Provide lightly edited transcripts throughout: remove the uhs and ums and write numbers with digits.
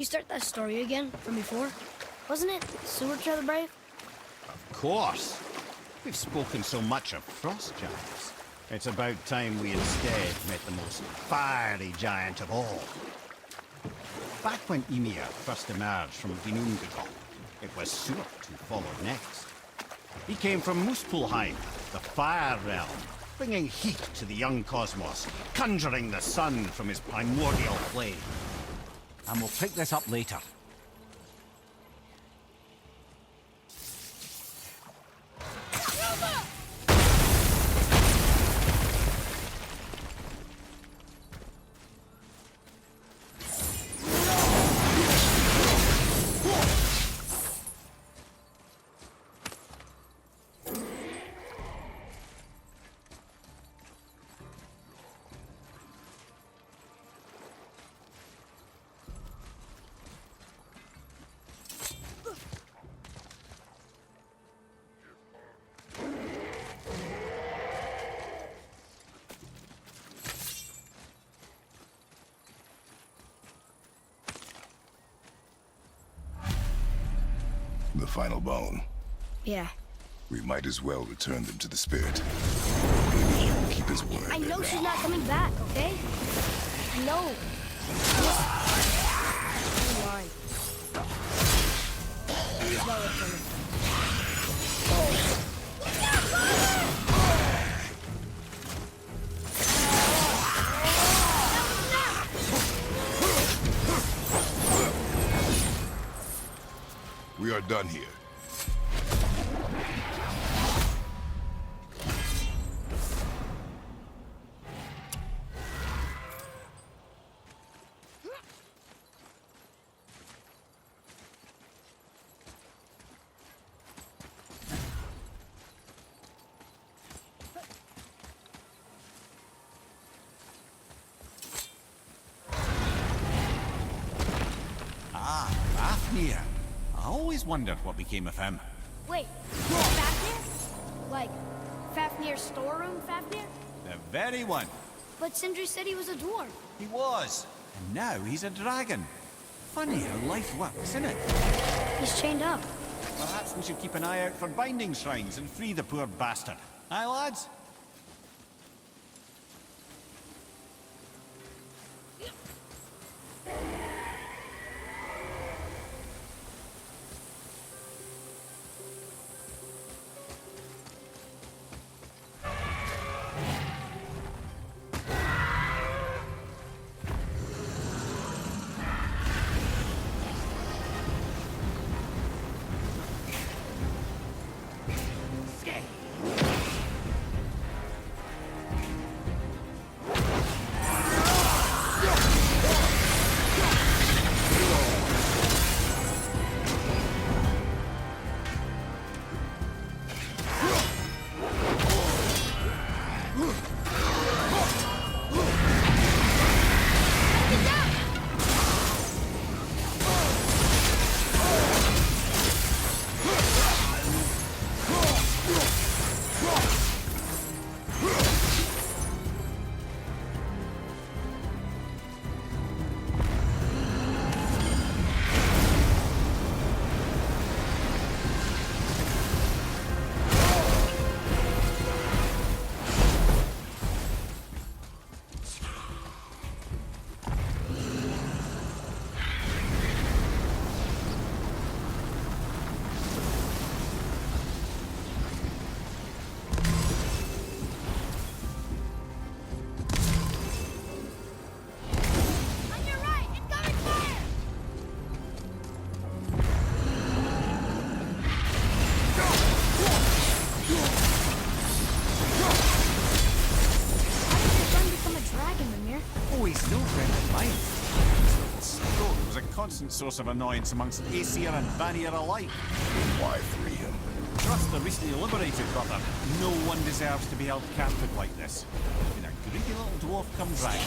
You start that story again from before? Wasn't it Seward the Brave? Of course. We've spoken so much of frost giants. It's about time we instead met the most fiery giant of all. Back when Ymir first emerged from Ginnungagap, it was Seward who followed next. He came from Muspelheim, the fire realm, bringing heat to the young cosmos, conjuring the sun from his primordial flame. And we'll pick this up later. The final bone. Yeah. We might as well return them to the spirit. Maybe he'll keep his word. I know she's not coming back, okay? I know. Never mind. Please don't return it. We are done here. Ah, Fafnir. I always wondered what became of him. Wait, Fafnir? Like, Fafnir's storeroom Fafnir? The very one. But Sindri said he was a dwarf. He was. And now he's a dragon. Funny how life works, isn't it? He's chained up. Perhaps we should keep an eye out for binding shrines and free the poor bastard. Aye, lads? Constant source of annoyance amongst Aesir and Vanir alike. Why free him? Trust the recently liberated, brother. No one deserves to be held captive like this. Even a greedy little dwarf come dragon.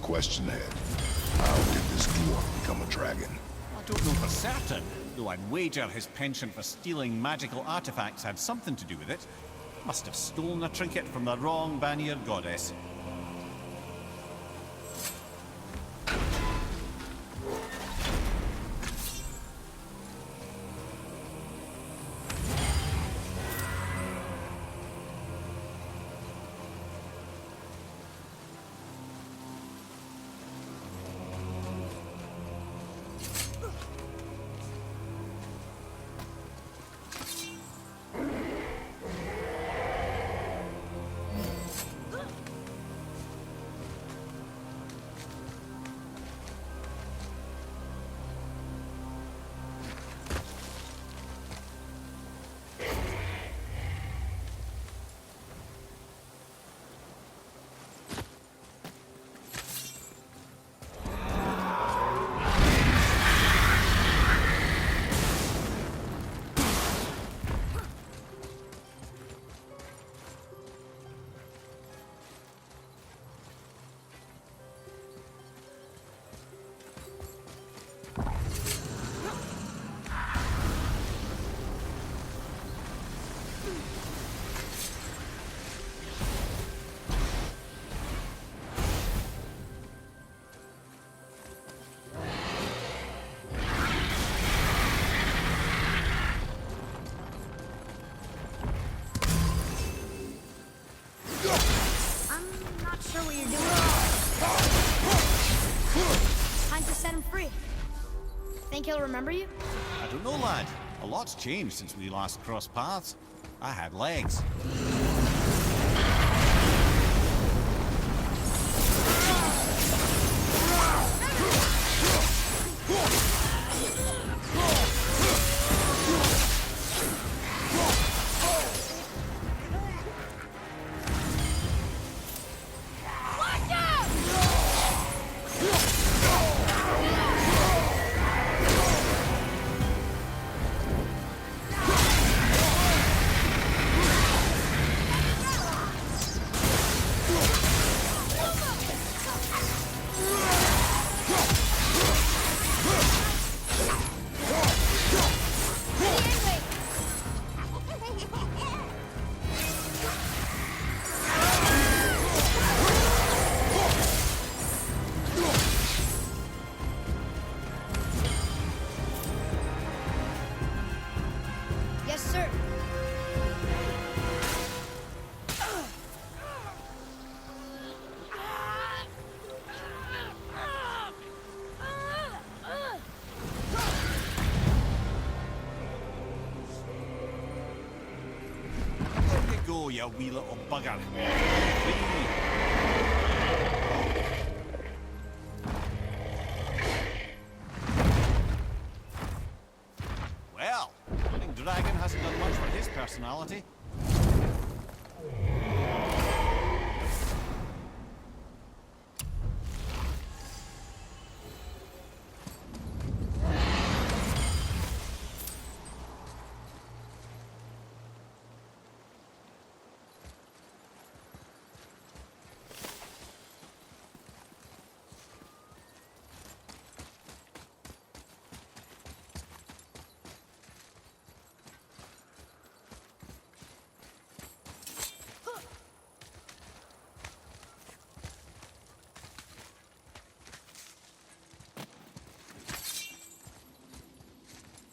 Question head. How did this dwarf become a dragon? I don't know for certain, though I'd wager his penchant for stealing magical artifacts had something to do with it. Must have stolen a trinket from the wrong Vanir goddess. Think he'll remember you? I don't know, lad. A lot's changed since we last crossed paths. I had legs. you wee little bugger. Free. Well, I think Dragon hasn't done much for his personality.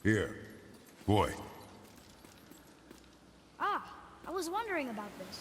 Here. Boy. Ah, I was wondering about this.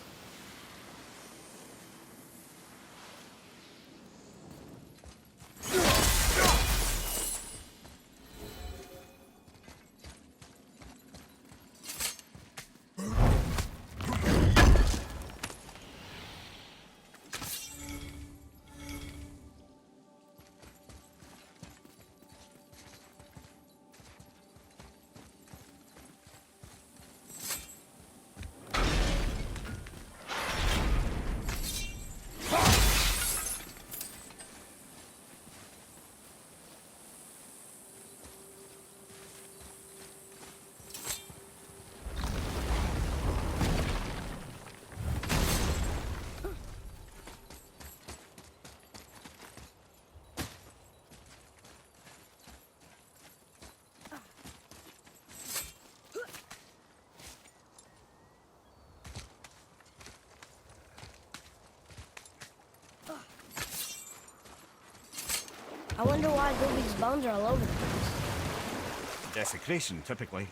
I wonder why Gobi's bones are all over the place. Desecration, typically.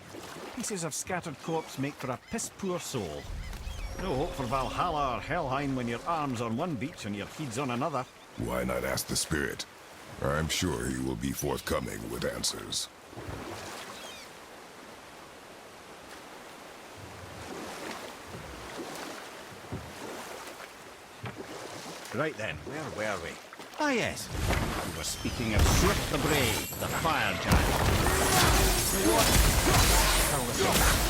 Pieces of scattered corpse make for a piss-poor soul. No hope for Valhalla or Helheim when your arm's on one beach and your head's on another. Why not ask the spirit? I'm sure he will be forthcoming with answers. Right then, where were we? Ah yes, we were speaking of Swift the Brave, the fire giant. What the hell was that?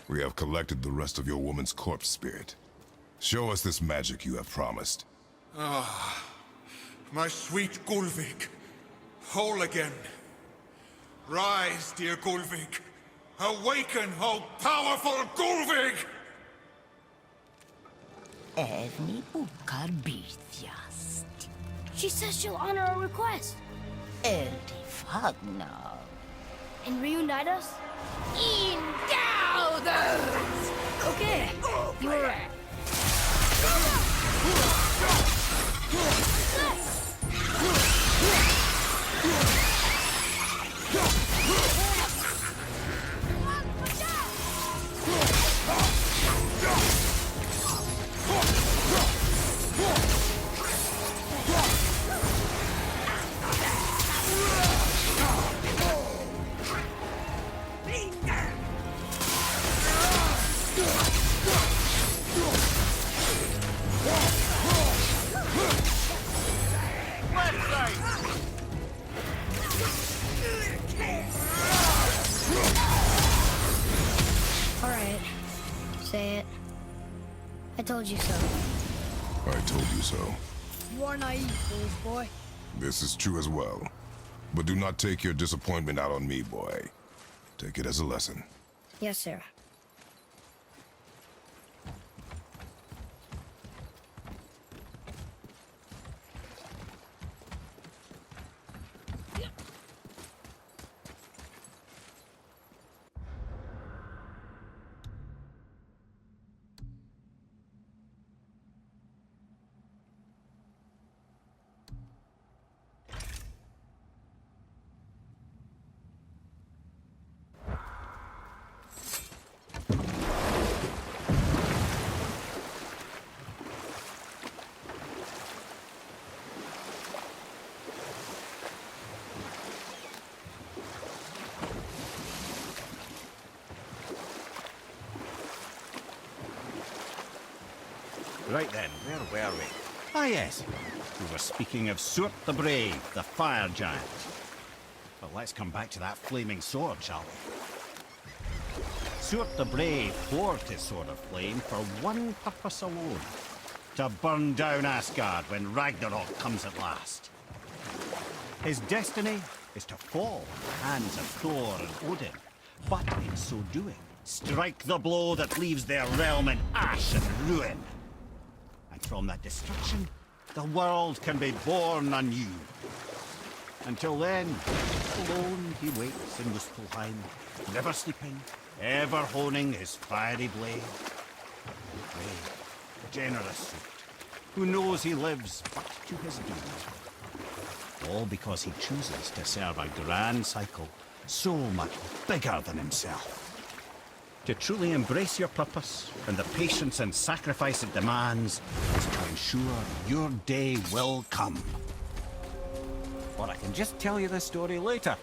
We have collected the rest of your woman's corpse spirit. Show us this magic you have promised. Ah, my sweet Gulvik, whole again. Rise, dear Gulvik. Awaken, O powerful Gulvik! Evni ukar birthjast. She says she'll honor our request Eldi fagna. and reunite us. Indauthers! Okay, you were right. All right, say it. I told you so. I told you so. You are naive, foolish boy. This is true as well. But do not take your disappointment out on me, boy. Take it as a lesson. Yes, sir. Right then, where were we? Ah yes, we were speaking of Surt the Brave, the fire giant. But let's come back to that flaming sword, shall we? Surt the Brave forged his sword of flame for one purpose alone. To burn down Asgard when Ragnarok comes at last. His destiny is to fall in the hands of Thor and Odin, but in so doing, strike the blow that leaves their realm in ash and ruin. And from that destruction, the world can be born anew. Until then, alone he waits in Muspelheim, never sleeping, ever honing his fiery blade. Brave, generous Surt, who knows he lives but to his doom. All because he chooses to serve a grand cycle so much bigger than himself. To truly embrace your purpose and the patience and sacrifice it demands is to ensure your day will come. Or I can just tell you the story later.